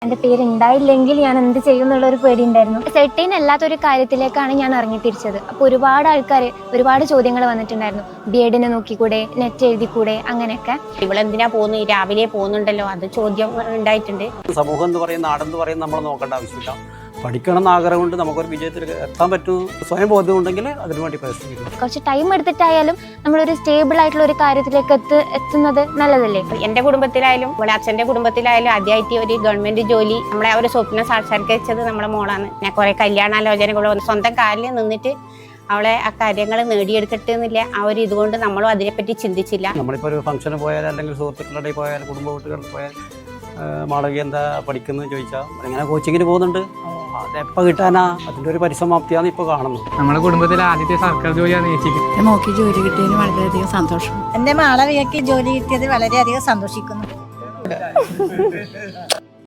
എൻ്റെ പേര് ഉണ്ടായില്ലെങ്കിൽ ഞാൻ എന്ത് ചെയ്യും എന്നുള്ളൊരു പേടി ഉണ്ടായിരുന്നു. സെർട്ടൈൻ അല്ലാത്തൊരു കാര്യത്തിലേക്കാണ് ഞാൻ ഇറങ്ങി തിരിച്ചത്. അപ്പോൾ ഒരുപാട് ആൾക്കാർ ഒരുപാട് ചോദ്യങ്ങൾ വന്നിട്ടുണ്ടായിരുന്നു. BEdനെ നോക്കിക്കൂടെ, നെറ്റ് എഴുതിക്കൂടെ, അങ്ങനെയൊക്കെ. ഇവളെന്തിനാ പോകുന്നു, രാവിലെ പോകുന്നുണ്ടല്ലോ, അത് ചോദ്യം ഉണ്ടായിട്ടുണ്ട്. സമൂഹം എന്ന് പറയുന്ന നാടെന്ന് പറയുന്നത് നമ്മൾ നോക്കേണ്ട ആവശ്യമില്ല. പഠിക്കണം എന്ന ആഗ്രഹം കൊണ്ട് നമുക്കൊരു വിജയത്തിൽ എത്താൻ പറ്റും സ്വയം ബോധ്യമുണ്ടെങ്കിൽ അതിനുവേണ്ടി പരിശ്രമിക്കും. കുറച്ച് ടൈം എടുത്തിട്ടായാലും നമ്മളൊരു സ്റ്റേബിൾ ആയിട്ടുള്ള ഒരു കാര്യത്തിലേക്ക് എത്തുന്നത് നല്ലതല്ലേ? എൻ്റെ കുടുംബത്തിലായാലും ഇവിടെ അച്ഛൻ്റെ കുടുംബത്തിലായാലും ആദ്യമായിട്ട് ഒരു ഗവൺമെന്റ് ജോലി നമ്മളെ ആ ഒരു സ്വപ്നം സാക്ഷാത്കരിച്ചത് നമ്മുടെ മോളാണ്. ഞാൻ കുറെ കല്യാണാലോചനകളോ സ്വന്തം കാലിൽ നിന്നിട്ട് അവളെ ആ കാര്യങ്ങൾ നേടിയെടുക്കട്ടെ എന്നില്ല ആ ഒരു ഇതുകൊണ്ട് നമ്മളും അതിനെപ്പറ്റി ചിന്തിച്ചില്ല. നമ്മളിപ്പോൾ ഒരു ഫംഗ്ഷന് പോയാൽ അല്ലെങ്കിൽ സുഹൃത്തുക്കളുടെ പോയാൽ കുടുംബ വീട്ടുകളിൽ പോയാൽ മാളവി എന്താ പഠിക്കുന്നത് ചോദിച്ചാൽ ഇങ്ങനെ കോച്ചിങ്ങിന് പോകുന്നുണ്ട്. അതെപ്പോൾ കിട്ടാനാ, അതിൻ്റെ ഒരു പരിസമാപ്തിയാണ് ഇപ്പോൾ കാണുന്നത്. നമ്മുടെ കുടുംബത്തിലെ ആദ്യത്തെ സർക്കാർ ജോലിയാണ് ചേച്ചിക്ക്. മോക്ക് ജോലി കിട്ടിയതിന് വളരെയധികം സന്തോഷം. എൻ്റെ മാളവികയ്ക്ക് ജോലി കിട്ടിയത് വളരെയധികം സന്തോഷിക്കുന്നു.